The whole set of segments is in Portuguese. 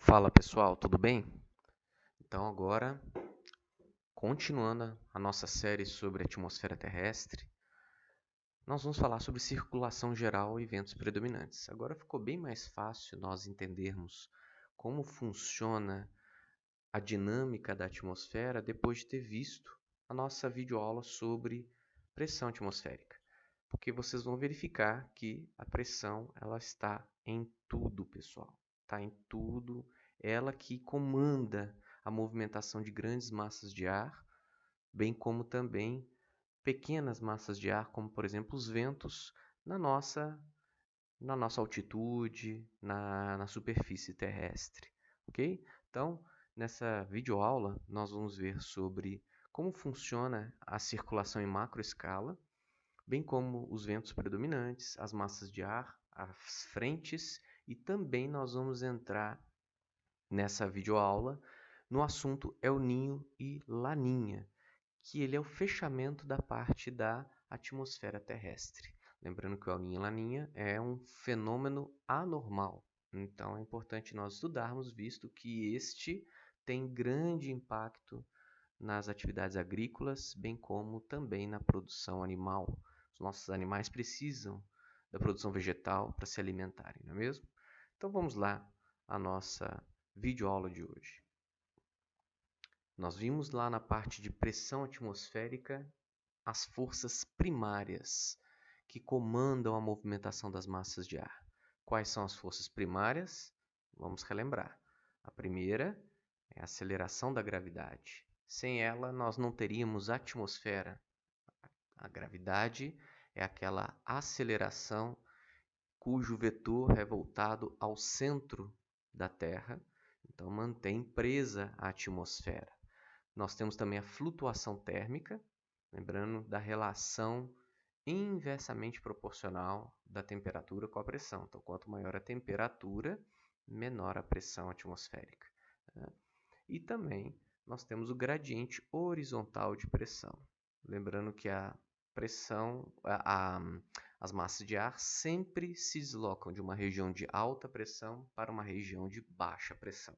Fala pessoal, tudo bem? Então agora, continuando a nossa série sobre a atmosfera terrestre, nós vamos falar sobre circulação geral e ventos predominantes. Agora ficou bem mais fácil nós entendermos como funciona a dinâmica da atmosfera depois de ter visto a nossa videoaula sobre pressão atmosférica. Porque vocês vão verificar que a pressão ela está em tudo, pessoal. Está em tudo. Ela que comanda a movimentação de grandes massas de ar, bem como também pequenas massas de ar, como por exemplo os ventos na nossa altitude, na superfície terrestre, ok? Então, nessa videoaula, nós vamos ver sobre como funciona a circulação em macroescala, bem como os ventos predominantes, as massas de ar, as frentes, e também nós vamos entrar nessa videoaula no assunto El Niño e Laninha, que ele é o fechamento da parte da atmosfera terrestre. Lembrando que o El Niño e Laninha é um fenômeno anormal, então é importante nós estudarmos, visto que este tem grande impacto nas atividades agrícolas, bem como também na produção animal. Os nossos animais precisam da produção vegetal para se alimentarem, não é mesmo? Então vamos lá à nossa videoaula de hoje. Nós vimos lá na parte de pressão atmosférica as forças primárias que comandam a movimentação das massas de ar. Quais são as forças primárias? Vamos relembrar. A primeira é a aceleração da gravidade. Sem ela, nós não teríamos atmosfera. A gravidade é aquela aceleração cujo vetor é voltado ao centro da Terra, então mantém presa a atmosfera. Nós temos também a flutuação térmica, lembrando da relação inversamente proporcional da temperatura com a pressão. Então, quanto maior a temperatura, menor a pressão atmosférica. E também nós temos o gradiente horizontal de pressão. Lembrando que a pressão, as massas de ar sempre se deslocam de uma região de alta pressão para uma região de baixa pressão.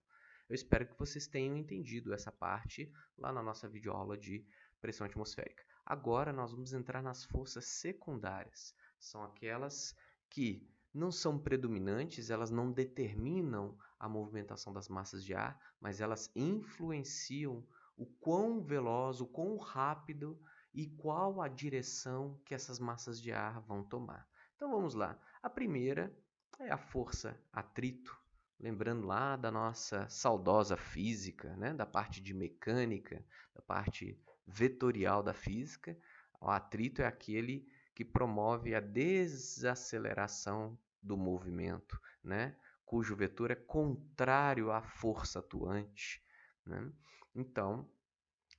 Eu espero que vocês tenham entendido essa parte lá na nossa videoaula de pressão atmosférica. Agora nós vamos entrar nas forças secundárias. São aquelas que não são predominantes, elas não determinam a movimentação das massas de ar, mas elas influenciam o quão veloz, o quão rápido e qual a direção que essas massas de ar vão tomar. Então vamos lá. A primeira é a força atrito. Lembrando lá da nossa saudosa física, né? Da parte de mecânica, da parte vetorial da física. O atrito é aquele que promove a desaceleração do movimento, né? Cujo vetor é contrário à força atuante, né? Então,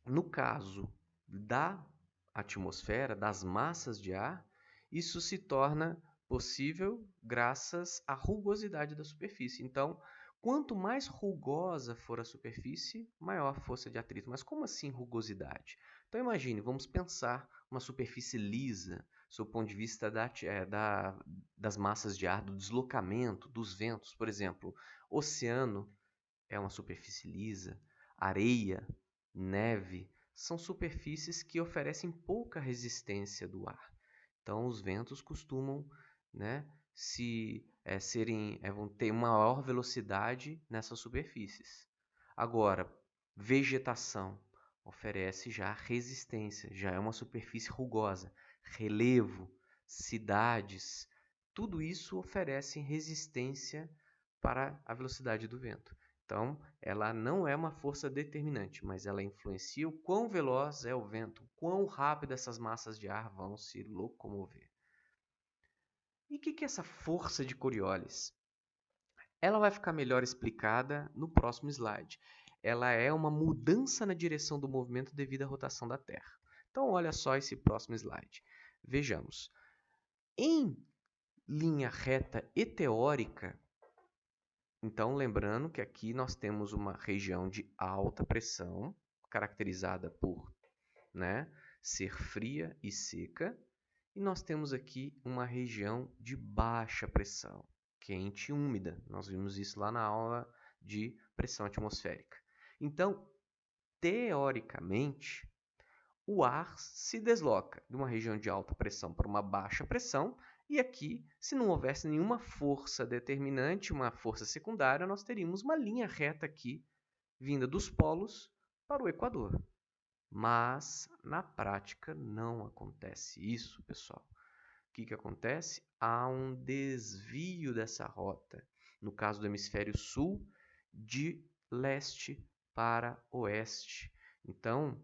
no caso da atmosfera, das massas de ar, isso se torna possível graças à rugosidade da superfície. Então, quanto mais rugosa for a superfície, maior a força de atrito. Mas como assim rugosidade? Então imagine, vamos pensar uma superfície lisa, sob o ponto de vista das massas de ar, do deslocamento, dos ventos. Por exemplo, oceano é uma superfície lisa, areia, neve, são superfícies que oferecem pouca resistência do ar. Então, os ventos costumam, né, vão ter maior velocidade nessas superfícies. Agora, vegetação oferece já resistência, já é uma superfície rugosa. Relevo, cidades, tudo isso oferece resistência para a velocidade do vento. Então, ela não é uma força determinante, mas ela influencia o quão veloz é o vento, quão rápido essas massas de ar vão se locomover. E o que é essa força de Coriolis? Ela vai ficar melhor explicada no próximo slide. Ela é uma mudança na direção do movimento devido à rotação da Terra. Então, olha só esse próximo slide. Vejamos. Em linha reta e teórica, então, lembrando que aqui nós temos uma região de alta pressão, caracterizada por, né, ser fria e seca, e nós temos aqui uma região de baixa pressão, quente e úmida. Nós vimos isso lá na aula de pressão atmosférica. Então, teoricamente, o ar se desloca de uma região de alta pressão para uma baixa pressão, e aqui, se não houvesse nenhuma força determinante, uma força secundária, nós teríamos uma linha reta aqui, vinda dos polos para o Equador. Mas, na prática, não acontece isso, pessoal. O que acontece? Há um desvio dessa rota, no caso do hemisfério sul, de leste para oeste. Então,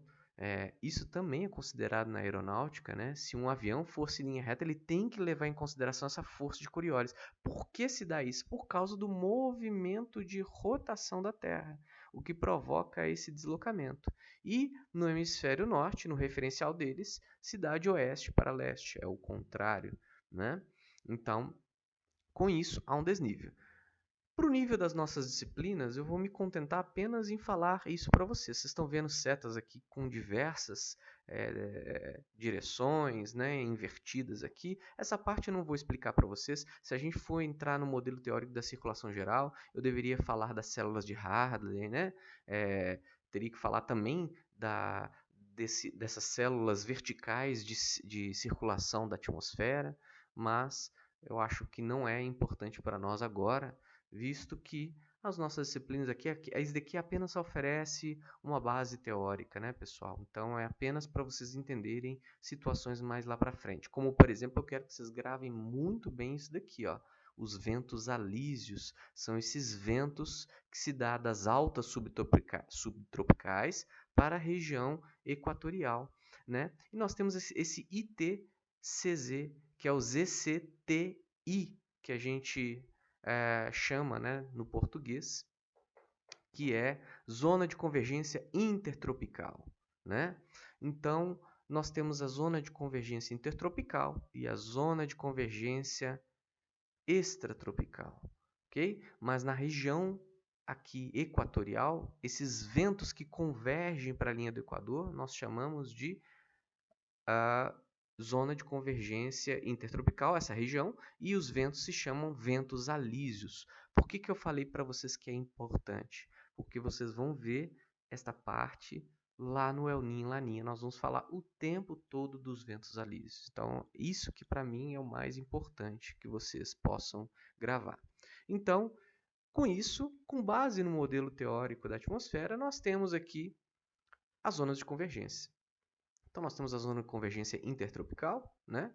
isso também é considerado na aeronáutica, né? Se um avião fosse em linha reta, ele tem que levar em consideração essa força de Coriolis. Por que se dá isso? Por causa do movimento de rotação da Terra, o que provoca esse deslocamento. E no hemisfério norte, no referencial deles, se dá de oeste para leste, é o contrário, né? Então, com isso, há um desnível. Para o nível das nossas disciplinas, eu vou me contentar apenas em falar isso para vocês. Vocês estão vendo setas aqui com diversas direções, né, invertidas aqui. Essa parte eu não vou explicar para vocês. Se a gente for entrar no modelo teórico da circulação geral, eu deveria falar das células de Hartley, né? Teria que falar também dessas células verticais de circulação da atmosfera, mas eu acho que não é importante para nós agora, visto que as nossas disciplinas aqui, isso daqui apenas oferece uma base teórica, né, pessoal? Então, é apenas para vocês entenderem situações mais lá para frente. Como, por exemplo, eu quero que vocês gravem muito bem isso daqui, ó. Os ventos alísios são esses ventos que se dá das altas subtropicais para a região equatorial, né? E nós temos esse ITCZ, que é o ZCTI, que a gente chama, né, no português, que é Zona de Convergência Intertropical, né? Então, nós temos a Zona de Convergência Intertropical e a Zona de Convergência Extratropical, ok? Mas na região aqui equatorial, esses ventos que convergem para a linha do Equador, nós chamamos de zona de convergência intertropical, essa região, e os ventos se chamam ventos alísios. Por que eu falei para vocês que é importante? Porque vocês vão ver esta parte lá no El Niño e Laninha. Nós vamos falar o tempo todo dos ventos alísios. Então, isso que para mim é o mais importante que vocês possam gravar. Então, com isso, com base no modelo teórico da atmosfera, nós temos aqui as zonas de convergência. Então, nós temos a zona de convergência intertropical, né?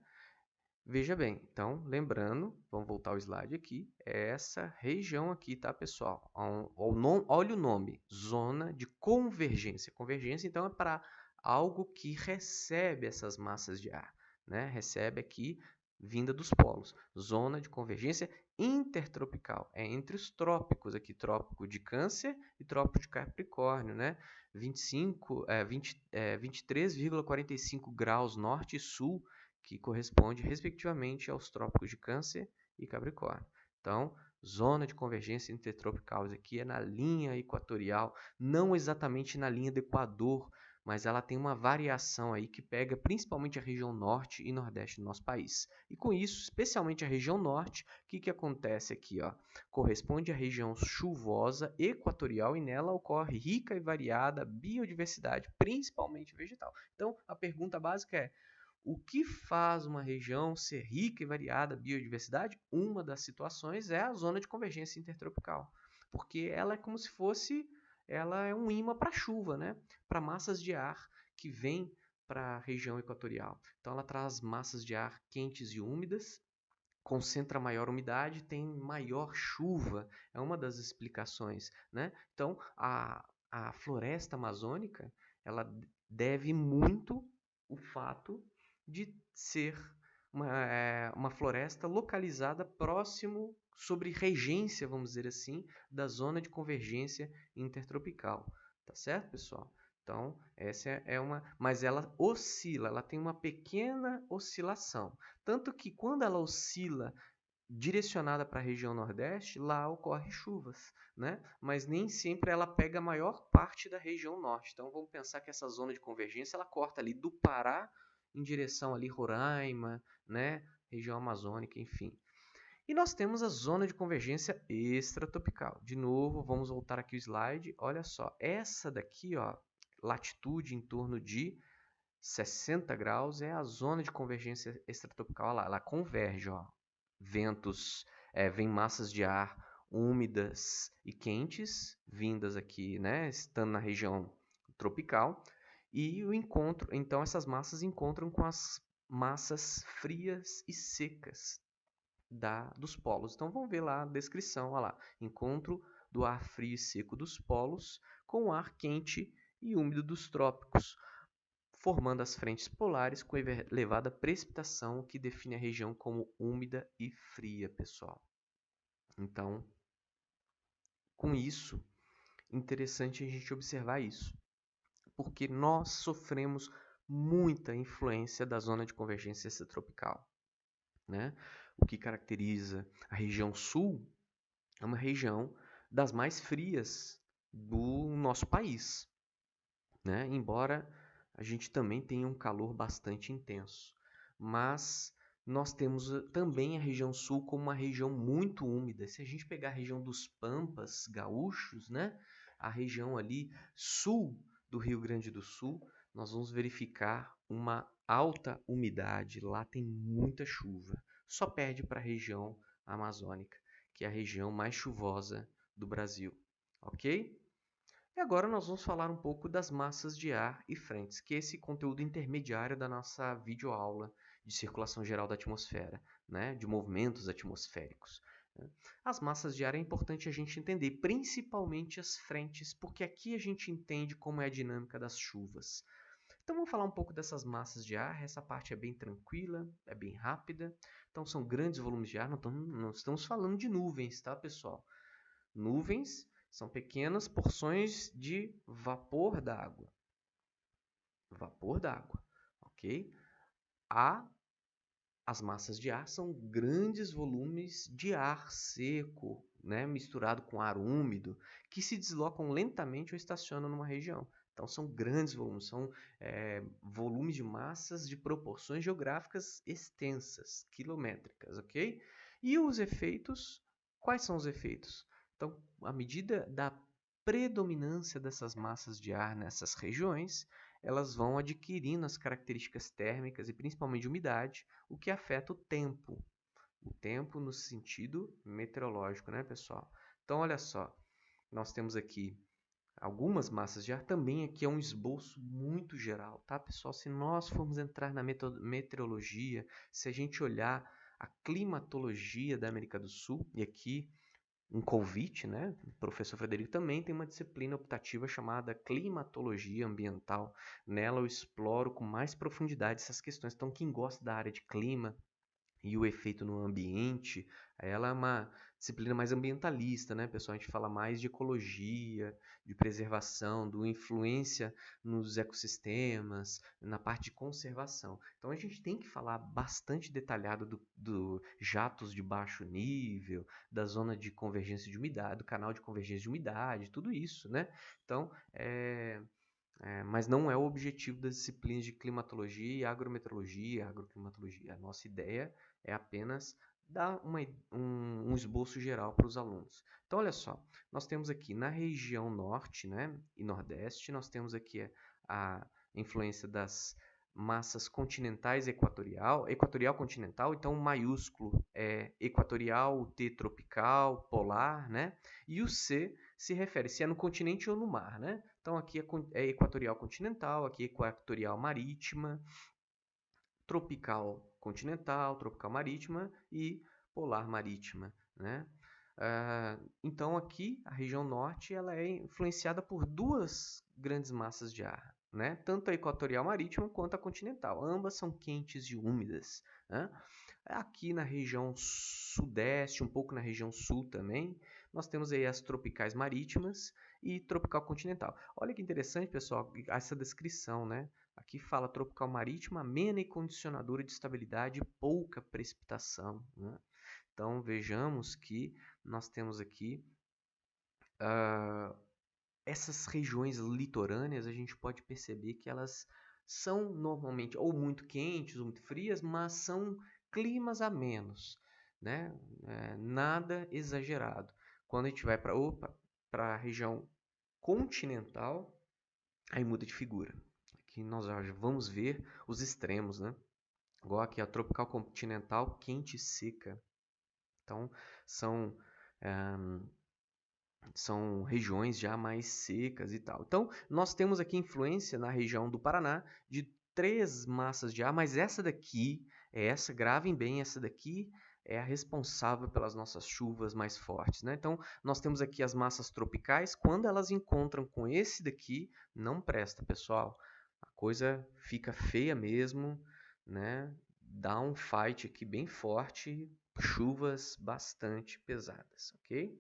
Veja bem, então, lembrando, vamos voltar ao slide aqui, é essa região aqui, tá, pessoal? Olha o nome, zona de convergência. Convergência, então, é para algo que recebe essas massas de ar, né? Recebe aqui, vinda dos polos. Zona de convergência intertropical, é entre os trópicos aqui, trópico de Câncer e trópico de Capricórnio, né? 23,45 graus norte e sul, que corresponde respectivamente aos trópicos de Câncer e Capricórnio. Então, zona de convergência intertropical aqui é na linha equatorial, não exatamente na linha do Equador, mas ela tem uma variação aí que pega principalmente a região norte e nordeste do nosso país. E com isso, especialmente a região norte, o que acontece aqui? Ó? Corresponde à região chuvosa equatorial e nela ocorre rica e variada biodiversidade, principalmente vegetal. Então, a pergunta básica é: o que faz uma região ser rica e variada biodiversidade? Uma das situações é a zona de convergência intertropical, porque ela é como se fosse, ela é um imã para a chuva, né? Para massas de ar que vêm para a região equatorial. Então ela traz massas de ar quentes e úmidas, concentra maior umidade, tem maior chuva. É uma das explicações, né? Então a floresta amazônica, ela deve muito o fato de ser uma floresta localizada próximo, sobre regência, vamos dizer assim, da zona de convergência intertropical. Tá certo, pessoal? Então, essa é uma... Mas ela oscila, ela tem uma pequena oscilação. Tanto que quando ela oscila direcionada para a região nordeste, lá ocorre chuvas, né? Mas nem sempre ela pega a maior parte da região norte. Então, vamos pensar que essa zona de convergência, ela corta ali do Pará em direção ali Roraima, né? Região amazônica, enfim. E nós temos a zona de convergência extratropical. De novo, vamos voltar aqui o slide. Olha só, essa daqui, ó, latitude em torno de 60 graus é a zona de convergência extratropical. Olha lá, ela converge, ó. Ventos, vem massas de ar úmidas e quentes vindas aqui, né, estando na região tropical, e o encontro, então essas massas encontram com as massas frias e secas dos polos. Então vamos ver lá a descrição, olha lá, encontro do ar frio e seco dos polos com o ar quente e úmido dos trópicos, formando as frentes polares com elevada precipitação, que define a região como úmida e fria, pessoal. Então, com isso, interessante a gente observar isso, porque nós sofremos muita influência da zona de convergência extratropical, né? O que caracteriza a região sul é uma região das mais frias do nosso país, né? Embora a gente também tenha um calor bastante intenso, mas nós temos também a região sul como uma região muito úmida. Se a gente pegar a região dos Pampas gaúchos, né? A região ali sul do Rio Grande do Sul, nós vamos verificar uma alta umidade. Lá tem muita chuva. Só perde para a região amazônica, que é a região mais chuvosa do Brasil, ok? E agora nós vamos falar um pouco das massas de ar e frentes, que é esse conteúdo intermediário da nossa videoaula de circulação geral da atmosfera, né? De movimentos atmosféricos. As massas de ar é importante a gente entender, principalmente as frentes, porque aqui a gente entende como é a dinâmica das chuvas. Então vamos falar um pouco dessas massas de ar. Essa parte é bem tranquila, é bem rápida. Então são grandes volumes de ar, não estamos falando de nuvens, tá, pessoal? Nuvens são pequenas porções de vapor d'água. Vapor d'água, ok? As massas de ar são grandes volumes de ar seco, né, misturado com ar úmido, que se deslocam lentamente ou estacionam numa região. Então são grandes volumes, são volumes de massas de proporções geográficas extensas, quilométricas, ok? E os efeitos, quais são os efeitos? Então, à medida da predominância dessas massas de ar nessas regiões, elas vão adquirindo as características térmicas e principalmente de umidade, o que afeta o tempo. O tempo no sentido meteorológico, né, pessoal? Então, olha só, nós temos aqui algumas massas de ar, também aqui é um esboço muito geral, tá, pessoal? Se nós formos entrar na meteorologia, se a gente olhar a climatologia da América do Sul, e aqui um convite, né? O professor Frederico também tem uma disciplina optativa chamada Climatologia Ambiental. Nela eu exploro com mais profundidade essas questões. Então, quem gosta da área de clima e o efeito no ambiente, ela é uma disciplina mais ambientalista, né, pessoal? A gente fala mais de ecologia, de preservação, do influência nos ecossistemas, na parte de conservação. Então a gente tem que falar bastante detalhado do jatos de baixo nível, da zona de convergência de umidade, do canal de convergência de umidade, tudo isso, né? Então, mas não é o objetivo das disciplinas de climatologia e agrometeorologia, agroclimatologia. A nossa ideia é apenas dar um esboço geral para os alunos. Então, olha só, nós temos aqui na região norte, né, e nordeste, nós temos aqui a influência das massas continentais equatorial continental, então o maiúsculo é equatorial, o T tropical, polar, né? E o C se refere se é no continente ou no mar, né? Então aqui é equatorial continental, aqui é equatorial marítima, tropical continental, tropical marítima e polar marítima, né? Então aqui a região norte ela é influenciada por duas grandes massas de ar, né? Tanto a equatorial marítima quanto a continental. Ambas são quentes e úmidas, né? Aqui na região sudeste, um pouco na região sul também, nós temos aí as tropicais marítimas e tropical continental. Olha que interessante, pessoal, essa descrição, né? Aqui fala tropical marítima, amena e condicionadora de estabilidade e pouca precipitação, né? Então vejamos que nós temos aqui essas regiões litorâneas, a gente pode perceber que elas são normalmente ou muito quentes ou muito frias, mas são climas amenos. né? Nada exagerado. Quando a gente vai para a região continental, aí muda de figura. Aqui nós já vamos ver os extremos, né? Igual aqui a tropical continental, quente e seca. Então, são, são regiões já mais secas e tal. Então, nós temos aqui influência na região do Paraná de 3 massas de ar, mas essa daqui, gravem bem, essa daqui é a responsável pelas nossas chuvas mais fortes, né? Então, nós temos aqui as massas tropicais, quando elas encontram com esse daqui, não presta, pessoal. A coisa fica feia mesmo, né? Dá um fight aqui bem forte, chuvas bastante pesadas, ok?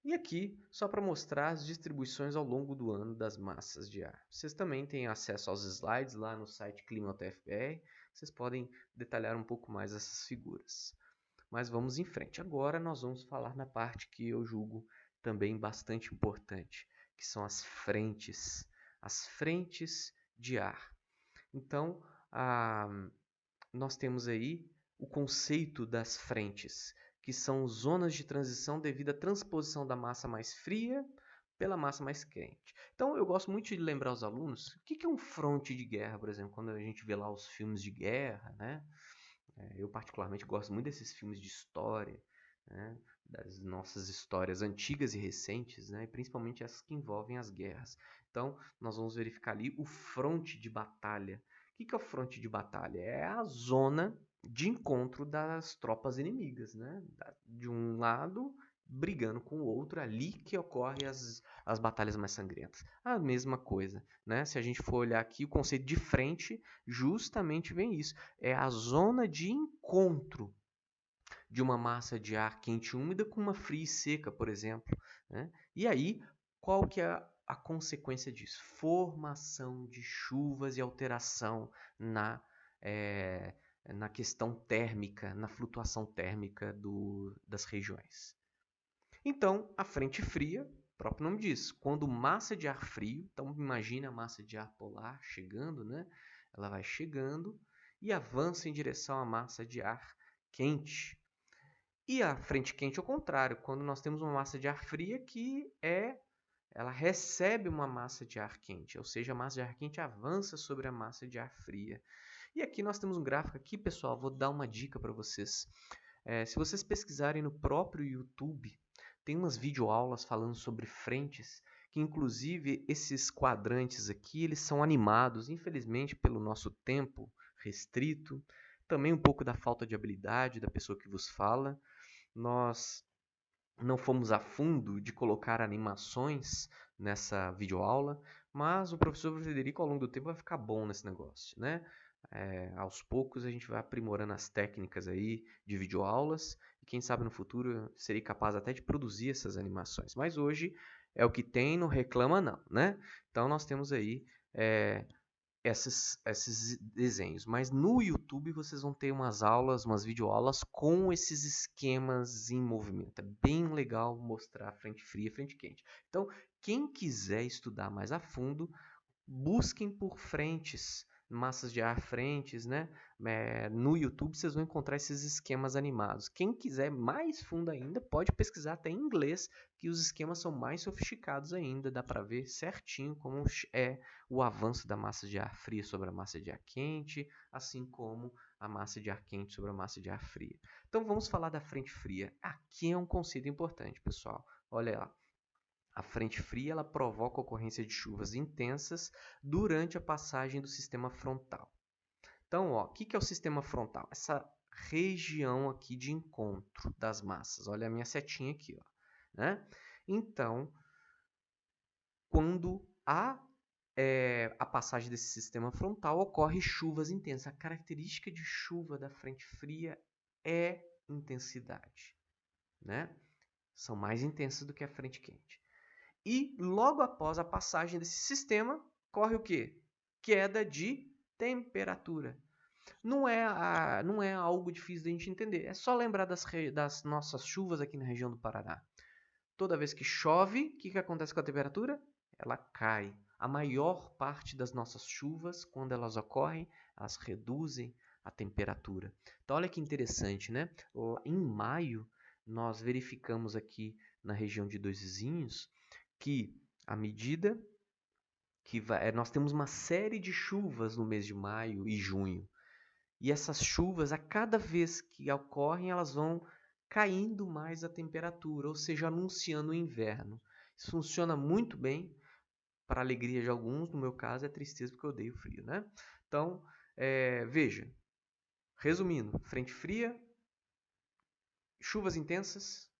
E aqui, só para mostrar as distribuições ao longo do ano das massas de ar. Vocês também têm acesso aos slides lá no site Clima UTFPR. Vocês podem detalhar um pouco mais essas figuras. Mas vamos em frente. Agora nós vamos falar na parte que eu julgo também bastante importante, que são as frentes de ar. Então, nós temos aí o conceito das frentes, que são zonas de transição devido à transposição da massa mais fria pela massa mais quente. Então, eu gosto muito de lembrar aos alunos o que é um fronte de guerra, por exemplo, quando a gente vê lá os filmes de guerra, né? Eu particularmente gosto muito desses filmes de história, né? Das nossas histórias antigas e recentes, né? E principalmente essas que envolvem as guerras. Então, nós vamos verificar ali o fronte de batalha. O que é o fronte de batalha? É a zona de encontro das tropas inimigas, né? De um lado brigando com o outro, ali que ocorrem as batalhas mais sangrentas. A mesma coisa, né? Se a gente for olhar aqui, o conceito de frente justamente vem isso. É a zona de encontro de uma massa de ar quente e úmida com uma fria e seca, por exemplo, né? E aí, qual que é a consequência disso? Formação de chuvas e alteração na questão térmica, na flutuação térmica das regiões. Então, a frente fria, o próprio nome diz, quando massa de ar frio, então imagina a massa de ar polar chegando, né? Ela vai chegando e avança em direção à massa de ar quente. E a frente quente ao contrário, quando nós temos uma massa de ar fria ela recebe uma massa de ar quente, ou seja, a massa de ar quente avança sobre a massa de ar fria. E aqui nós temos um gráfico aqui, pessoal, vou dar uma dica para vocês. Se vocês pesquisarem no próprio YouTube, tem umas videoaulas falando sobre frentes, que inclusive esses quadrantes aqui, eles são animados, infelizmente pelo nosso tempo restrito, também um pouco da falta de habilidade da pessoa que vos fala. Nós não fomos a fundo de colocar animações nessa videoaula, mas o professor Frederico ao longo do tempo vai ficar bom nesse negócio, né? Aos poucos a gente vai aprimorando as técnicas aí de videoaulas e quem sabe no futuro eu serei capaz até de produzir essas animações. Mas hoje é o que tem, não reclama não, né? Então nós temos aí esses desenhos. Mas no YouTube vocês vão ter umas aulas, umas videoaulas com esses esquemas em movimento. É bem legal mostrar frente fria e frente quente. Então, quem quiser estudar mais a fundo, busquem por frentes, massas de ar frentes, né? No YouTube vocês vão encontrar esses esquemas animados. Quem quiser mais fundo ainda, pode pesquisar até em inglês, que os esquemas são mais sofisticados ainda. Dá para ver certinho como é o avanço da massa de ar fria sobre a massa de ar quente, assim como a massa de ar quente sobre a massa de ar fria. Então vamos falar da frente fria. Aqui é um conceito importante, pessoal. Olha lá. A frente fria ela provoca a ocorrência de chuvas intensas durante a passagem do sistema frontal. Então, o que é o sistema frontal? Essa região aqui de encontro das massas. Olha a minha setinha aqui. Ó, né? Então, quando há a passagem desse sistema frontal, ocorre chuvas intensas. A característica de chuva da frente fria é intensidade. Né? São mais intensas do que a frente quente. E logo após a passagem desse sistema, corre o quê? Queda de temperatura. Não é algo difícil de a gente entender. É só lembrar das nossas chuvas aqui na região do Paraná. Toda vez que chove, o que acontece com a temperatura? Ela cai. A maior parte das nossas chuvas, quando elas ocorrem, elas reduzem a temperatura. Então, olha que interessante, né? Em maio, nós verificamos aqui na região de Dois Vizinhos que, à medida que nós temos uma série de chuvas no mês de maio e junho. E essas chuvas, a cada vez que ocorrem, elas vão caindo mais a temperatura, ou seja, anunciando o inverno. Isso funciona muito bem para a alegria de alguns, no meu caso é tristeza porque eu odeio frio, né? Então, veja, resumindo, frente fria, chuvas intensas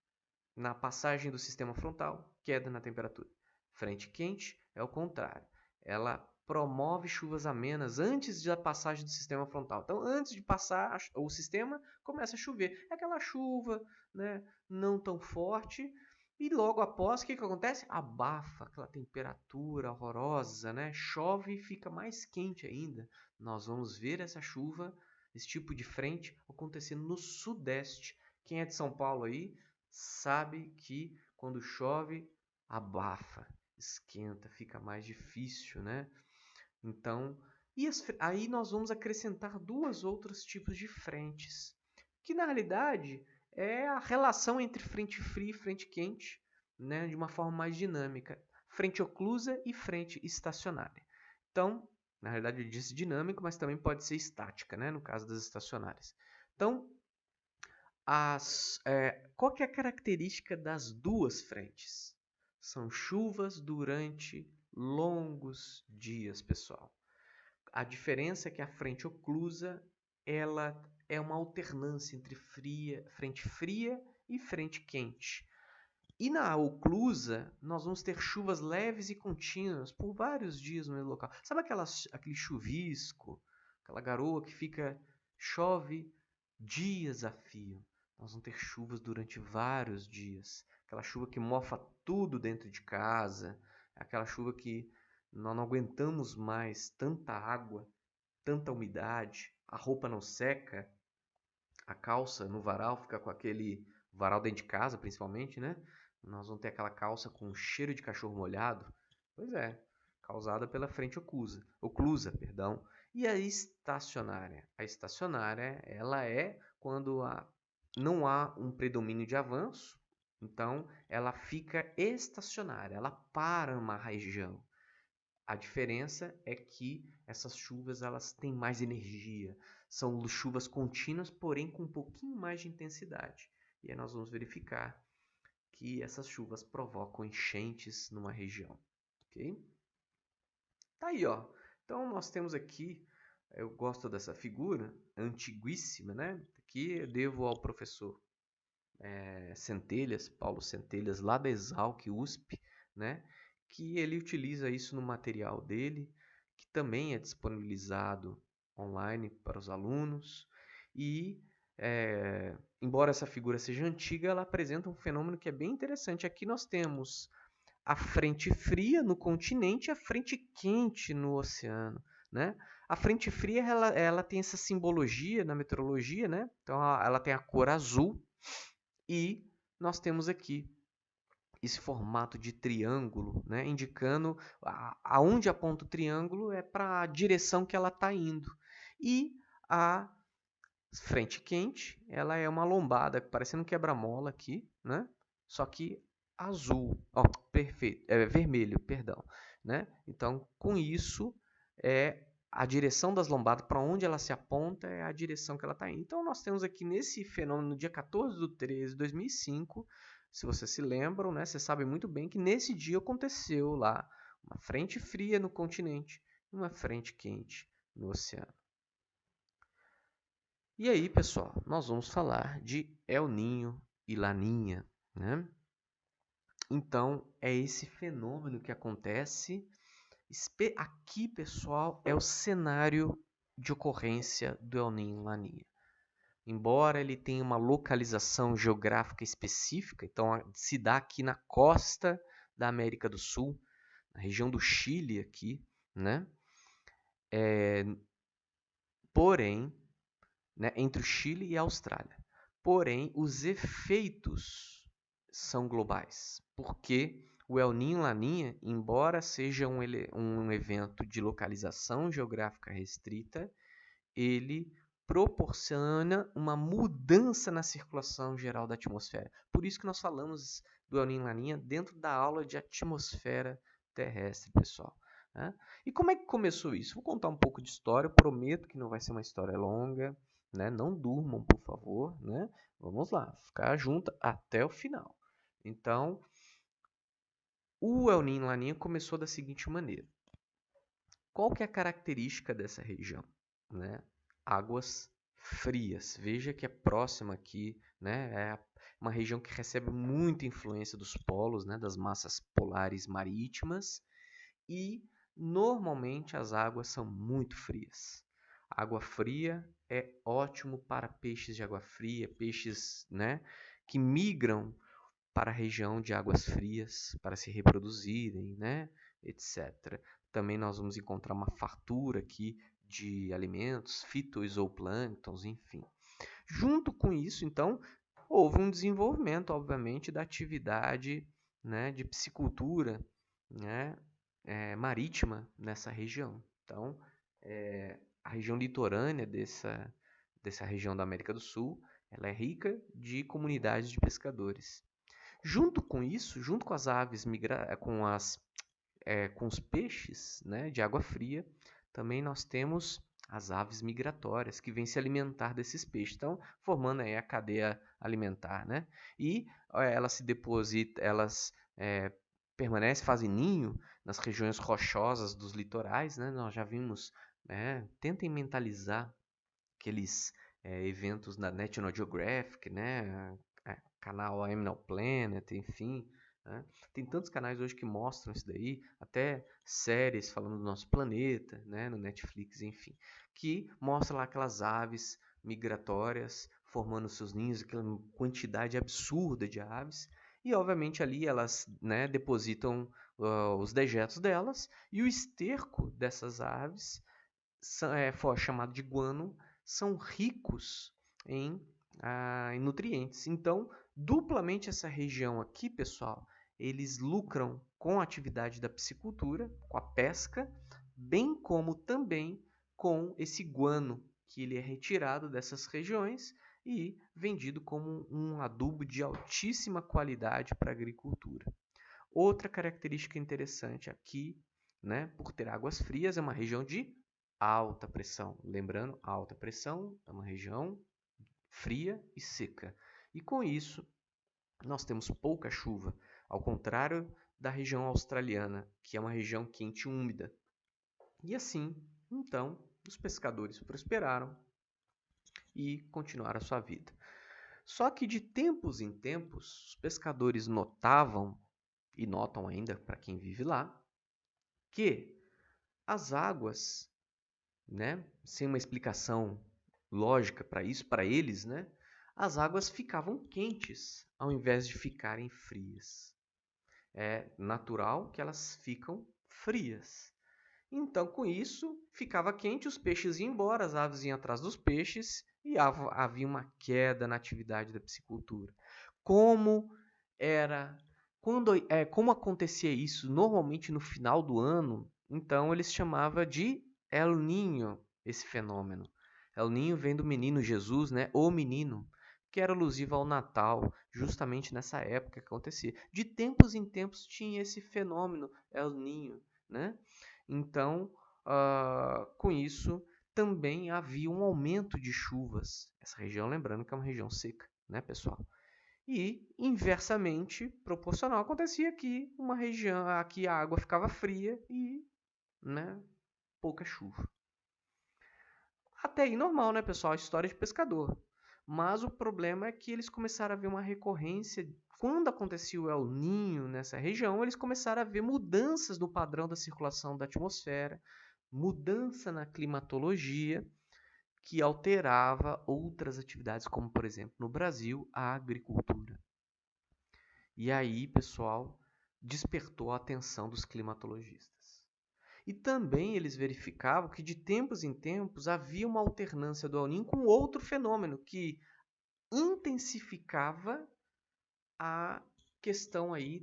na passagem do sistema frontal, queda na temperatura. Frente quente é o contrário, ela promove chuvas amenas antes da passagem do sistema frontal. Então, antes de passar o sistema, começa a chover. É aquela chuva, né, não tão forte. E logo após, o que acontece? Abafa aquela temperatura horrorosa, né? Chove e fica mais quente ainda. Nós vamos ver essa chuva, esse tipo de frente, acontecendo no sudeste. Quem é de São Paulo aí sabe que quando chove, abafa, esquenta, fica mais difícil, né? Então, aí nós vamos acrescentar duas outros tipos de frentes, que na realidade é a relação entre frente fria e frente quente, né, de uma forma mais dinâmica, frente oclusa e frente estacionária. Então, na realidade eu disse dinâmico, mas também pode ser estática, né, no caso das estacionárias. Então, qual que é a característica das duas frentes? São chuvas durante longos dias, pessoal. A diferença é que a frente oclusa ela é uma alternância entre frente fria e frente quente. E na oclusa, nós vamos ter chuvas leves e contínuas por vários dias no mesmo local. Sabe aquele chuvisco, aquela garoa que chove dias a fio? Nós vamos ter chuvas durante vários dias. Aquela chuva que mofa tudo dentro de casa. Aquela chuva que nós não aguentamos mais tanta água, tanta umidade. A roupa não seca. A calça no varal fica com aquele varal dentro de casa, principalmente, né? Nós vamos ter aquela calça com cheiro de cachorro molhado. Pois é, causada pela frente oclusa, perdão. E a estacionária? A estacionária, ela é quando não há um predomínio de avanço, então ela fica estacionária, ela para numa região. A diferença é que essas chuvas elas têm mais energia, são chuvas contínuas, porém com um pouquinho mais de intensidade. E aí nós vamos verificar que essas chuvas provocam enchentes numa região, ok? Tá aí, ó. Então nós temos aqui, eu gosto dessa figura, antiguíssima, né? Aqui eu devo ao professor Centelhas, Paulo Centelhas, lá da Exalc USP, né? Que ele utiliza isso no material dele, que também é disponibilizado online para os alunos. E, embora essa figura seja antiga, ela apresenta um fenômeno que é bem interessante. Aqui nós temos a frente fria no continente e a frente quente no oceano, né? A frente fria ela tem essa simbologia na meteorologia, né? Então ela tem a cor azul e nós temos aqui esse formato de triângulo, né? Indicando aonde aponta o triângulo é para a direção que ela está indo. E a frente quente, ela é uma lombada, parecendo um quebra-mola aqui, né? Só que azul, perfeito, vermelho, perdão, né? Então, com isso, a direção das lombadas, para onde ela se aponta, é a direção que ela está indo. Então, nós temos aqui nesse fenômeno, no dia 14/13 de 2005, se vocês se lembram, né? Vocês sabem muito bem que nesse dia aconteceu lá uma frente fria no continente e uma frente quente no oceano. E aí, pessoal, nós vamos falar de El Niño e Laninha, né? Então, é esse fenômeno que acontece. Aqui, pessoal, é o cenário de ocorrência do El Niño e Laninha. Embora ele tenha uma localização geográfica específica, então se dá aqui na costa da América do Sul, na região do Chile aqui, né? Porém, né, entre o Chile e a Austrália. Porém, os efeitos são globais, porque o El Niño e Laninha, embora seja um evento de localização geográfica restrita, ele proporciona uma mudança na circulação geral da atmosfera. Por isso que nós falamos do El Niño e Laninha dentro da aula de atmosfera terrestre, pessoal. Né? E como é que começou isso? Vou contar um pouco de história, eu prometo que não vai ser uma história longa, né? Não durmam, por favor, né? Vamos lá, ficar junto até o final. Então, o El Niño e Laninha começou da seguinte maneira. Qual que é a característica dessa região? Né? Águas frias. Veja que é próxima aqui, né? É uma região que recebe muita influência dos polos, né? Das massas polares marítimas, e normalmente as águas são muito frias. Água fria é ótimo para peixes de água fria, peixes, né, que migram para a região de águas frias para se reproduzirem, né, etc. Também nós vamos encontrar uma fartura aqui de alimentos, fitoplânctons, enfim. Junto com isso, então, houve um desenvolvimento, obviamente, da atividade, né, de piscicultura, né, marítima nessa região. Então, a região litorânea dessa região da América do Sul, ela é rica de comunidades de pescadores. Junto com isso, junto com as aves com os peixes, né, de água fria, também nós temos as aves migratórias que vêm se alimentar desses peixes, então formando aí a cadeia alimentar, né? E elas se depositam, elas permanecem, fazem ninho nas regiões rochosas dos litorais, né? Nós já vimos, né? Tentem mentalizar aqueles eventos na National Geographic, né? Canal Animal Planet, enfim. Né? Tem tantos canais hoje que mostram isso daí, até séries falando do nosso planeta, né? No Netflix, enfim, que mostra lá aquelas aves migratórias formando seus ninhos, aquela quantidade absurda de aves, e obviamente ali elas, né, depositam os dejetos delas, e o esterco dessas aves chamado de guano, são ricos em nutrientes. Então, duplamente essa região aqui, pessoal, eles lucram com a atividade da piscicultura, com a pesca, bem como também com esse guano, que ele é retirado dessas regiões e vendido como um adubo de altíssima qualidade para a agricultura. Outra característica interessante aqui, né, por ter águas frias, é uma região de alta pressão. Lembrando, alta pressão é uma região fria e seca. E com isso, nós temos pouca chuva, ao contrário da região australiana, que é uma região quente e úmida. E assim, então, os pescadores prosperaram e continuaram a sua vida. Só que de tempos em tempos, os pescadores notavam, e notam ainda para quem vive lá, que as águas, né, sem uma explicação lógica para isso, para eles, né, as águas ficavam quentes ao invés de ficarem frias. É natural que elas ficam frias. Então, com isso, ficava quente, os peixes iam embora, as aves iam atrás dos peixes e havia uma queda na atividade da piscicultura. Como acontecia isso normalmente no final do ano, então eles chamavam de El Niño esse fenômeno. El Niño vem do menino Jesus, né? O menino, que era alusivo ao Natal, justamente nessa época que acontecia. De tempos em tempos tinha esse fenômeno El Niño, né? Então, com isso, também havia um aumento de chuvas. Essa região, lembrando que é uma região seca, né, pessoal? E, inversamente, proporcional, acontecia que uma região, aqui a água ficava fria e, né, pouca chuva. Até aí normal, né, pessoal? A história de pescador. Mas o problema é que eles começaram a ver uma recorrência. Quando acontecia o El Niño nessa região, eles começaram a ver mudanças no padrão da circulação da atmosfera, mudança na climatologia, que alterava outras atividades, como, por exemplo, no Brasil, a agricultura. E aí, pessoal, despertou a atenção dos climatologistas. E também eles verificavam que de tempos em tempos havia uma alternância do El Niño com outro fenômeno que intensificava a questão aí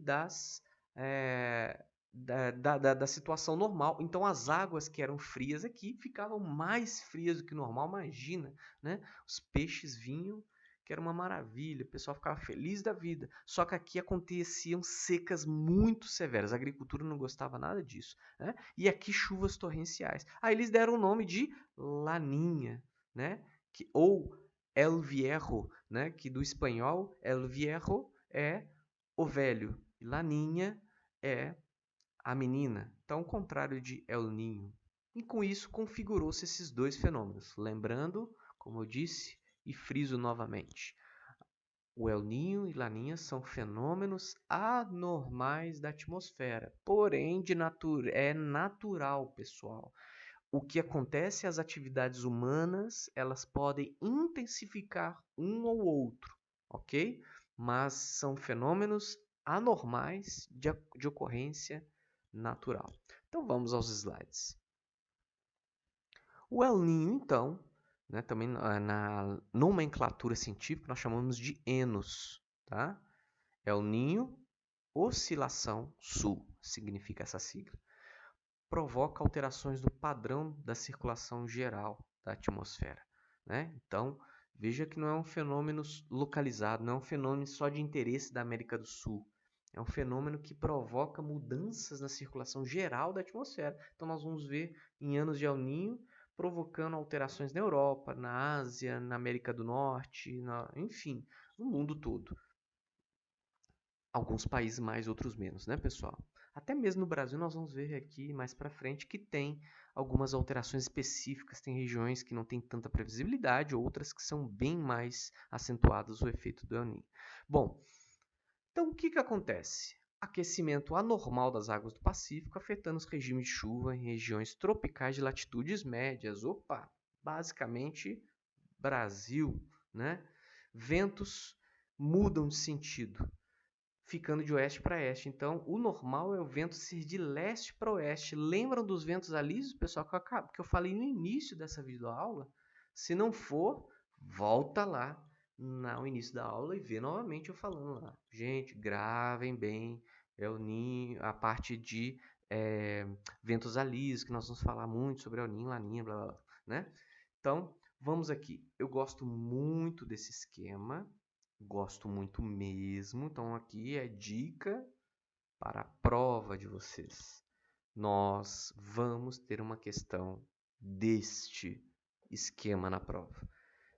da situação normal. Então as águas que eram frias aqui ficavam mais frias do que normal, imagina, né? Os peixes vinham, que era uma maravilha, o pessoal ficava feliz da vida. Só que aqui aconteciam secas muito severas, a agricultura não gostava nada disso, né? E aqui chuvas torrenciais. Aí eles deram o nome de Laninha, né? Ou El Viejo, né? Que do espanhol El Viejo é o velho, e Laninha é a menina. Então, o contrário de El Niño. E com isso configurou-se esses dois fenômenos. Lembrando, como eu disse, e friso novamente, o El Niño e Laninha são fenômenos anormais da atmosfera, porém é natural, pessoal. O que acontece é as atividades humanas, elas podem intensificar um ou outro, ok? Mas são fenômenos anormais de ocorrência natural. Então vamos aos slides. O El Niño, então, né, também na nomenclatura científica nós chamamos de ENOS, tá? El Niño, oscilação sul, significa essa sigla. Provoca alterações no padrão da circulação geral da atmosfera, né? Então, veja que não é um fenômeno localizado, não é um fenômeno só de interesse da América do Sul. É um fenômeno que provoca mudanças na circulação geral da atmosfera. Então, nós vamos ver em anos de El Niño provocando alterações na Europa, na Ásia, na América do Norte, enfim, no mundo todo. Alguns países mais, outros menos, né, pessoal? Até mesmo no Brasil nós vamos ver aqui mais para frente que tem algumas alterações específicas, tem regiões que não tem tanta previsibilidade, outras que são bem mais acentuadas o efeito do El Niño. Bom, então o que acontece? Aquecimento anormal das águas do Pacífico afetando os regimes de chuva em regiões tropicais de latitudes médias. Opa, basicamente Brasil, né? Ventos mudam de sentido, ficando de oeste para este. Então, o normal é o vento ser de leste para oeste. Lembram dos ventos alísios, pessoal, que eu falei no início dessa videoaula? Se não for, volta lá no início da aula e vê novamente eu falando lá. Gente, gravem bem El Niño, a parte de ventos alísios, que nós vamos falar muito sobre El Niño, Laninha, blá, blá, blá, né? Então, vamos aqui. Eu gosto muito desse esquema. Gosto muito mesmo. Então aqui é dica para a prova de vocês. Nós vamos ter uma questão deste esquema na prova.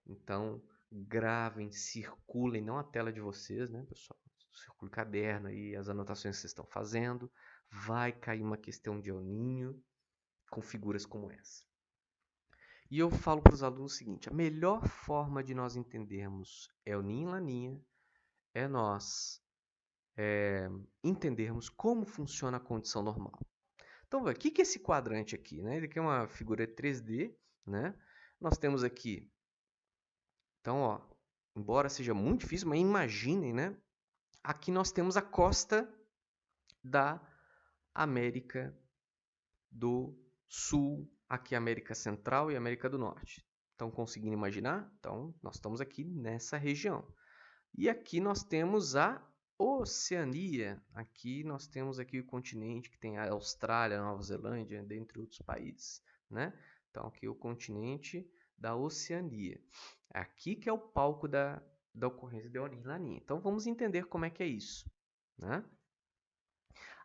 Então gravem, circulem, não a tela de vocês, né, pessoal? Circule o caderno aí, as anotações que vocês estão fazendo. Vai cair uma questão de El Niño com figuras como essa. E eu falo para os alunos o seguinte: a melhor forma de nós entendermos El Niño e Laninha é nós entendermos como funciona a condição normal. Então, o que é esse quadrante aqui? Né? Ele aqui é uma figura 3D. Né? Nós temos aqui, então, ó, embora seja muito difícil, mas imaginem, né? Aqui nós temos a costa da América do Sul, aqui a América Central e a América do Norte. Estão conseguindo imaginar? Então, nós estamos aqui nessa região. E aqui nós temos a Oceania. Aqui nós temos aqui o continente que tem a Austrália, a Nova Zelândia, dentre outros países, né? Então aqui o continente da Oceania. Aqui que é o palco da ocorrência de El Niño e Laninha. Então vamos entender como é que é isso, né?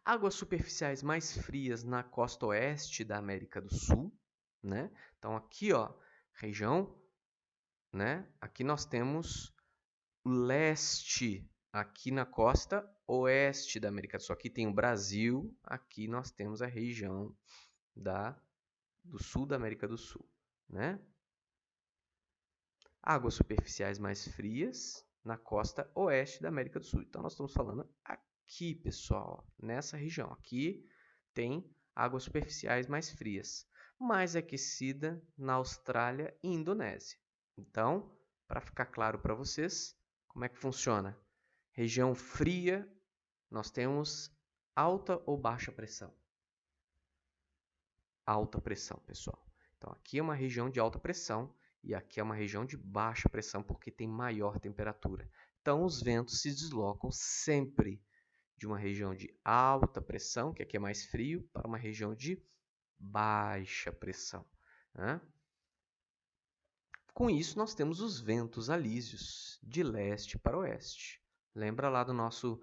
Águas superficiais mais frias na costa oeste da América do Sul, né? Então aqui, ó, região, né? Aqui nós temos leste, aqui na costa oeste da América do Sul. Aqui tem o Brasil, aqui nós temos a região do sul da América do Sul, né? Águas superficiais mais frias na costa oeste da América do Sul. Então nós estamos falando aqui, pessoal, nessa região. Aqui tem águas superficiais mais frias, mais aquecida na Austrália e Indonésia. Então, para ficar claro para vocês, como é que funciona? Região fria, nós temos alta ou baixa pressão? Alta pressão, pessoal. Então, aqui é uma região de alta pressão e aqui é uma região de baixa pressão porque tem maior temperatura. Então, os ventos se deslocam sempre de uma região de alta pressão, que aqui é mais frio, para uma região de baixa pressão, né? Com isso, nós temos os ventos alísios de leste para oeste. Lembra lá do nosso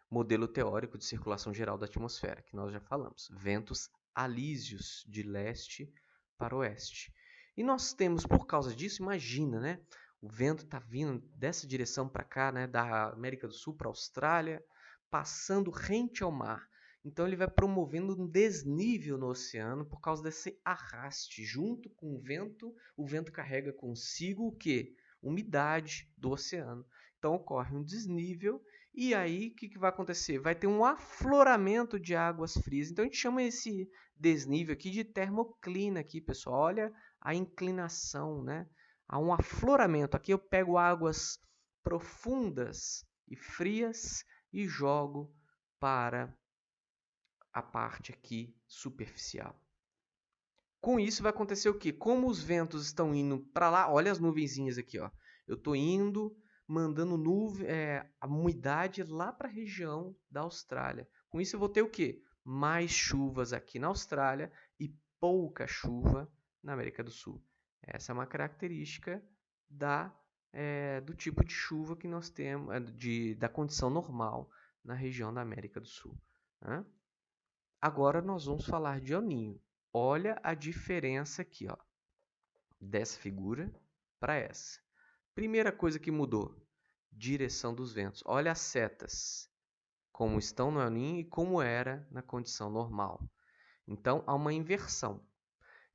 modelo teórico de circulação geral da atmosfera, que nós já falamos. Ventos alísios de leste para oeste. E nós temos, por causa disso, imagina, né? O vento está vindo dessa direção para cá, né? Da América do Sul para a Austrália, passando rente ao mar. Então ele vai promovendo um desnível no oceano por causa desse arraste. Junto com o vento carrega consigo o quê? Umidade do oceano. Então ocorre um desnível e aí o que vai acontecer? Vai ter um afloramento de águas frias. Então a gente chama esse desnível aqui de termoclina aqui, pessoal. Olha a inclinação, né? Há um afloramento. Aqui eu pego águas profundas e frias e jogo para a parte aqui superficial. Com isso vai acontecer o quê? Como os ventos estão indo para lá, olha as nuvenzinhas aqui, ó. Eu estou indo, mandando a umidade lá para a região da Austrália. Com isso eu vou ter o quê? Mais chuvas aqui na Austrália e pouca chuva na América do Sul. Essa é uma característica do tipo de chuva que nós temos, da condição normal na região da América do Sul, né? Agora nós vamos falar de El Niño. Olha a diferença aqui, ó, dessa figura para essa. Primeira coisa que mudou, direção dos ventos. Olha as setas, como estão no El Niño e como era na condição normal. Então, há uma inversão.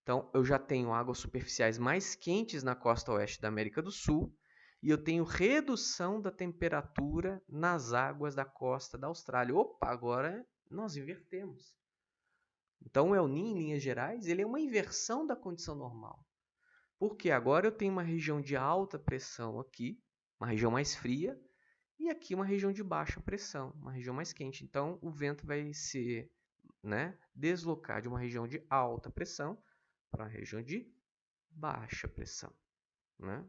Então, eu já tenho águas superficiais mais quentes na costa oeste da América do Sul e eu tenho redução da temperatura nas águas da costa da Austrália. Opa, agora nós invertemos. Então, o El Niño, em linhas gerais, ele é uma inversão da condição normal. Porque agora eu tenho uma região de alta pressão aqui, uma região mais fria, e aqui uma região de baixa pressão, uma região mais quente. Então, o vento vai se deslocar de uma região de alta pressão para uma região de baixa pressão, né?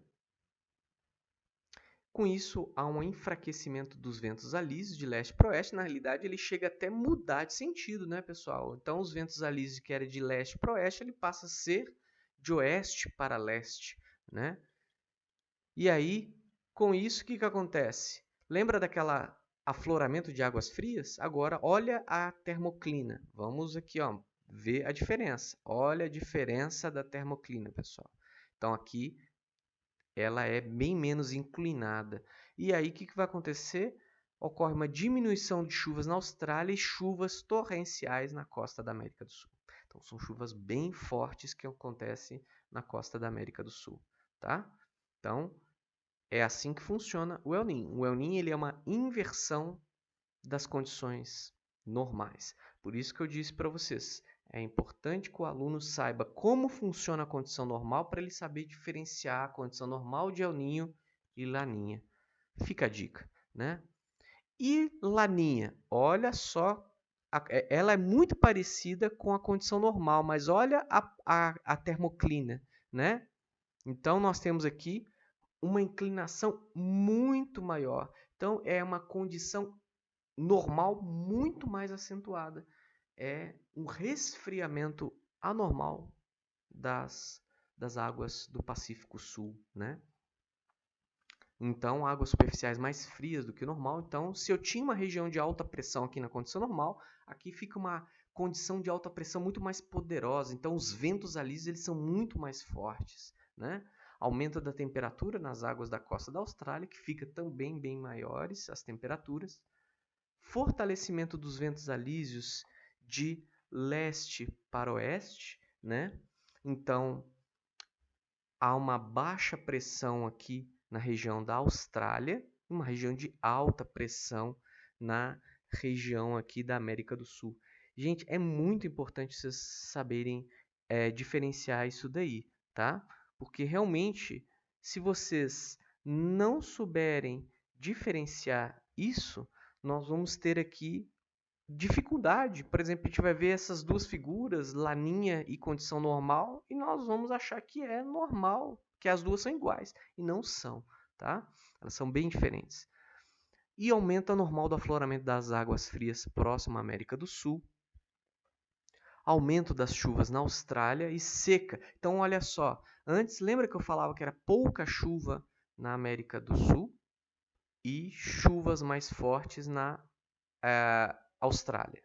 Com isso, há um enfraquecimento dos ventos alísios de leste para oeste. Na realidade, ele chega até a mudar de sentido, né, pessoal? Então, os ventos alísios que eram de leste para oeste, ele passa a ser de oeste para leste, né? E aí, com isso, o que acontece? Lembra daquela afloramento de águas frias? Agora, olha a termoclina. Vamos aqui, ó, ver a diferença. Olha a diferença da termoclina, pessoal. Então, aqui ela é bem menos inclinada. E aí o que vai acontecer? Ocorre uma diminuição de chuvas na Austrália e chuvas torrenciais na costa da América do Sul. Então são chuvas bem fortes que acontecem na costa da América do Sul, tá? Então é assim que funciona o El Niño. O El Niño ele é uma inversão das condições normais. Por isso que eu disse para vocês, é importante que o aluno saiba como funciona a condição normal para ele saber diferenciar a condição normal de El Niño e Laninha. Fica a dica, né? E Laninha, olha só, ela é muito parecida com a condição normal, mas olha a termoclina, né? Então nós temos aqui uma inclinação muito maior. Então é uma condição normal muito mais acentuada. É um resfriamento anormal das águas do Pacífico Sul, né? Então, águas superficiais mais frias do que o normal. Então, se eu tinha uma região de alta pressão aqui na condição normal, aqui fica uma condição de alta pressão muito mais poderosa. Então, os ventos alísios eles são muito mais fortes, né? Aumento da temperatura nas águas da costa da Austrália, que fica também bem maiores as temperaturas. Fortalecimento dos ventos alísios de leste para oeste, né? Então, há uma baixa pressão aqui na região da Austrália, uma região de alta pressão na região aqui da América do Sul. Gente, é muito importante vocês saberem diferenciar isso daí, tá? Porque realmente, se vocês não souberem diferenciar isso, nós vamos ter aqui dificuldade. Por exemplo, a gente vai ver essas duas figuras, laninha e condição normal, e nós vamos achar que é normal, que as duas são iguais, e não são, tá? Elas são bem diferentes. e aumento anormal do afloramento das águas frias próximo à América do Sul, aumento das chuvas na Austrália e seca. Então, olha só, antes lembra que eu falava que era pouca chuva na América do Sul e chuvas mais fortes na Austrália,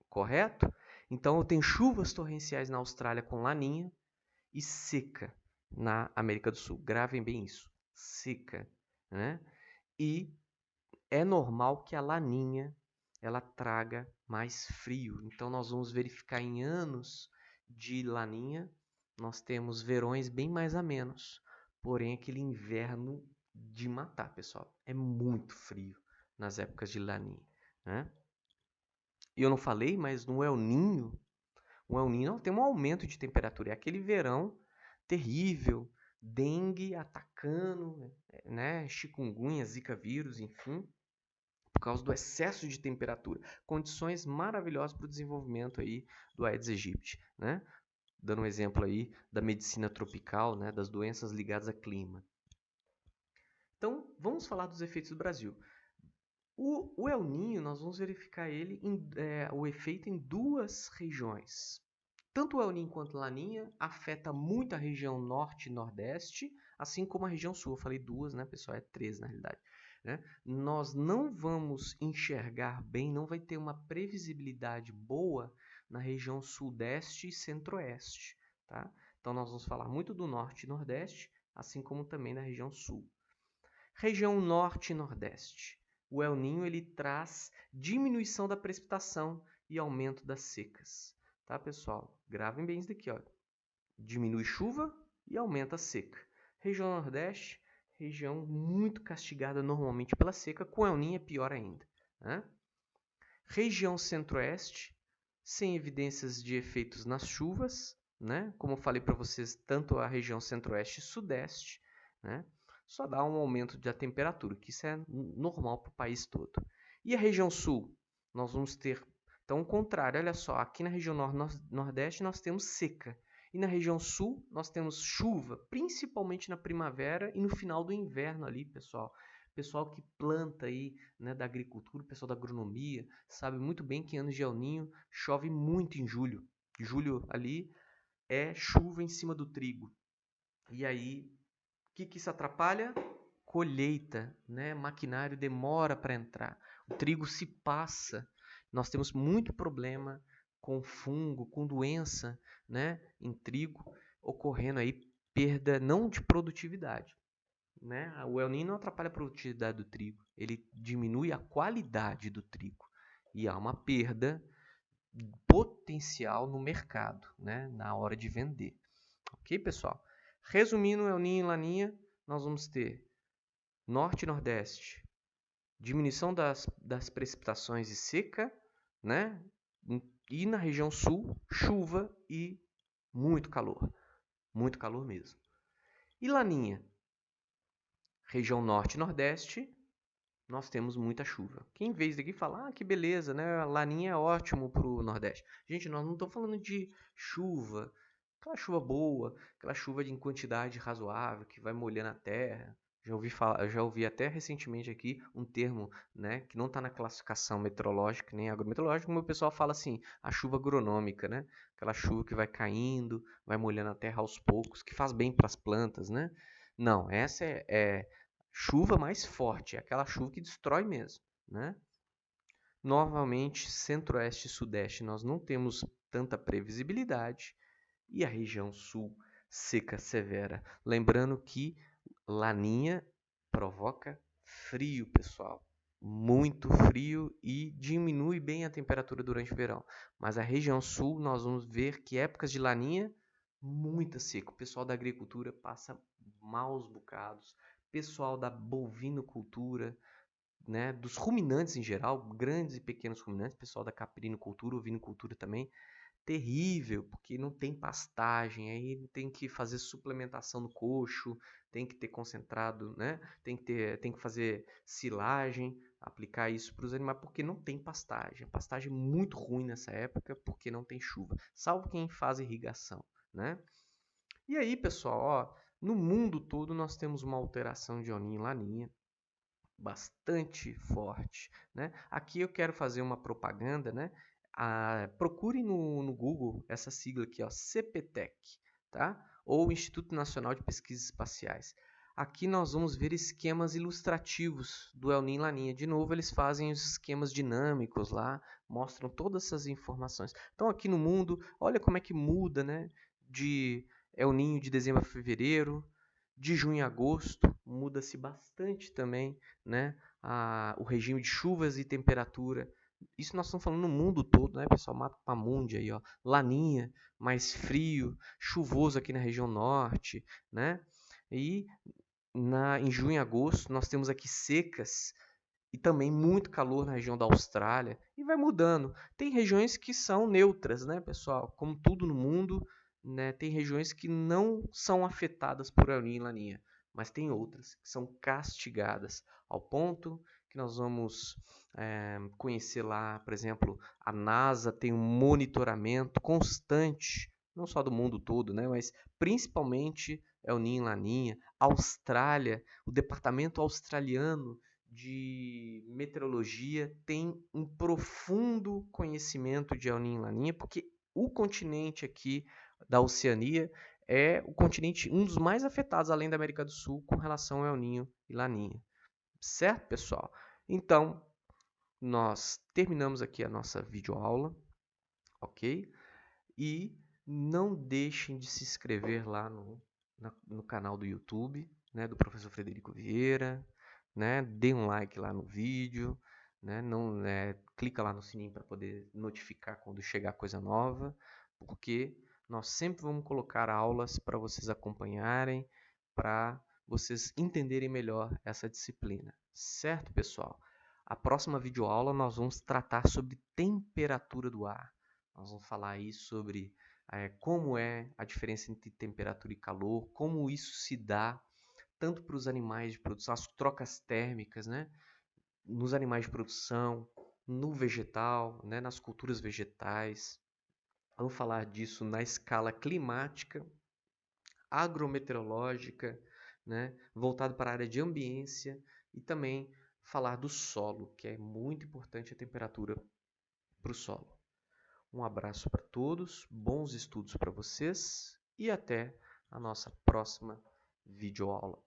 correto? Então, eu tenho chuvas torrenciais na Austrália com laninha e seca na América do Sul. Gravem bem isso, seca, né? E é normal que a laninha ela traga mais frio. Então, nós vamos verificar em anos de laninha, nós temos verões bem mais amenos. Porém, aquele inverno de matar, pessoal. É muito frio nas épocas de laninha, né? E eu não falei, mas no El Niño, o El Niño tem um aumento de temperatura. É aquele verão terrível, dengue atacando, né? Chikungunya, zika vírus, enfim, por causa do excesso de temperatura. Condições maravilhosas para o desenvolvimento aí do Aedes aegypti, né? Dando um exemplo aí da medicina tropical, né? Das doenças ligadas a clima. Então, vamos falar dos efeitos do Brasil. O El Niño, nós vamos verificar o efeito em duas regiões. Tanto o El Niño quanto a Laninha afeta muito a região norte e nordeste, assim como a região sul. Eu falei duas, né, pessoal? É três, na realidade. Né? Nós não vamos enxergar bem, não vai ter uma previsibilidade boa na região sudeste e centro-oeste. Tá? Então, nós vamos falar muito do norte e nordeste, assim como também da região sul. Região norte e nordeste. O El Niño ele traz diminuição da precipitação e aumento das secas. Tá, pessoal? Gravem bem isso daqui, ó. Diminui chuva e aumenta a seca. Região nordeste, região muito castigada normalmente pela seca, com El Niño é pior ainda, né? Região centro-oeste, sem evidências de efeitos nas chuvas, né? Como eu falei para vocês, tanto a região centro-oeste e sudeste, né? Só dá um aumento da temperatura, que isso é normal para o país todo. E a região sul? Nós vamos ter, então, o contrário. Olha só, aqui na região nordeste nós temos seca. E na região sul nós temos chuva, principalmente na primavera e no final do inverno ali, pessoal. Pessoal que planta aí, né, da agricultura, pessoal da agronomia, sabe muito bem que em anos de El Niño chove muito em julho. Julho ali é chuva em cima do trigo. E aí, o que isso atrapalha? Colheita, né? Maquinário demora para entrar. O trigo se passa. Nós temos muito problema com fungo, com doença, né? Em trigo, ocorrendo aí perda não de produtividade, né? O El Niño não atrapalha a produtividade do trigo, ele diminui a qualidade do trigo e há uma perda potencial no mercado, né? Na hora de vender. Ok, pessoal? Resumindo, El Niño e Laninha, nós vamos ter norte e nordeste, diminuição das precipitações e seca, né? E na região sul, chuva e muito calor mesmo. E Laninha, região norte e nordeste, nós temos muita chuva. Quem vê isso daqui fala, que beleza, né? A Laninha é ótimo para o nordeste. Gente, nós não estamos falando de chuva, aquela chuva boa, aquela chuva em quantidade razoável, que vai molhando a terra. Já ouvi até recentemente aqui um termo, né, que não está na classificação meteorológica nem agrometeorológica, como o pessoal fala assim, a chuva agronômica, né? Aquela chuva que vai caindo, vai molhando a terra aos poucos, que faz bem para as plantas, né? Não, essa é chuva mais forte, é aquela chuva que destrói mesmo, né? Novamente, centro-oeste e sudeste nós não temos tanta previsibilidade e a região sul seca severa. Lembrando que Laninha provoca frio, pessoal. Muito frio e diminui bem a temperatura durante o verão. Mas a região sul nós vamos ver que épocas de Laninha, muita seca. O pessoal da agricultura passa maus bocados. Pessoal da bovinocultura, né, dos ruminantes em geral, grandes e pequenos ruminantes, pessoal da caprinocultura, ovinocultura também, terrível, porque não tem pastagem, aí tem que fazer suplementação no coxo, tem que ter concentrado, né? Tem que fazer silagem, aplicar isso para os animais, porque não tem pastagem. A pastagem é muito ruim nessa época, porque não tem chuva, salvo quem faz irrigação, né? E aí, pessoal, ó, no mundo todo nós temos uma alteração de El Niño e Laninha, bastante forte, né? Aqui eu quero fazer uma propaganda, né? Procure no Google essa sigla aqui, ó, CPTEC, tá? Ou Instituto Nacional de Pesquisas Espaciais. Aqui nós vamos ver esquemas ilustrativos do El Niño e Laninha. De novo, eles fazem os esquemas dinâmicos lá, mostram todas essas informações. Então, aqui no mundo, olha como é que muda, né? De El Niño de dezembro a fevereiro, de junho a agosto, muda-se bastante também, né? O regime de chuvas e temperatura. Isso nós estamos falando no mundo todo, né, pessoal? Mapa mundi aí, ó. Laninha, mais frio, chuvoso aqui na região norte, né? E em junho e agosto nós temos aqui secas e também muito calor na região da Austrália e vai mudando. Tem regiões que são neutras, né, pessoal? Como tudo no mundo, né, tem regiões que não são afetadas por El Niño e Laninha, mas tem outras que são castigadas ao ponto que nós vamos conhecer lá, por exemplo, a NASA tem um monitoramento constante, não só do mundo todo, né, mas principalmente El Niño e Laninha. Austrália, o Departamento Australiano de Meteorologia tem um profundo conhecimento de El Niño e Laninha, porque o continente aqui da Oceania é o continente, um dos mais afetados, além da América do Sul, com relação ao El Niño e Laninha. Certo, pessoal? Então, nós terminamos aqui a nossa videoaula, ok? E não deixem de se inscrever lá no canal do YouTube, né, do professor Frederico Vieira, né? Dê um like lá no vídeo, né? Não, clica lá no sininho para poder notificar quando chegar coisa nova, porque nós sempre vamos colocar aulas para vocês acompanharem, para vocês entenderem melhor essa disciplina. Certo, pessoal? A próxima videoaula nós vamos tratar sobre temperatura do ar. Nós vamos falar aí sobre como é a diferença entre temperatura e calor, como isso se dá tanto para os animais de produção, as trocas térmicas, né? Nos animais de produção, no vegetal, né? Nas culturas vegetais. Vamos falar disso na escala climática, agrometeorológica, né? Voltado para a área de ambiência e também falar do solo, que é muito importante a temperatura para o solo. Um abraço para todos, bons estudos para vocês e até a nossa próxima videoaula.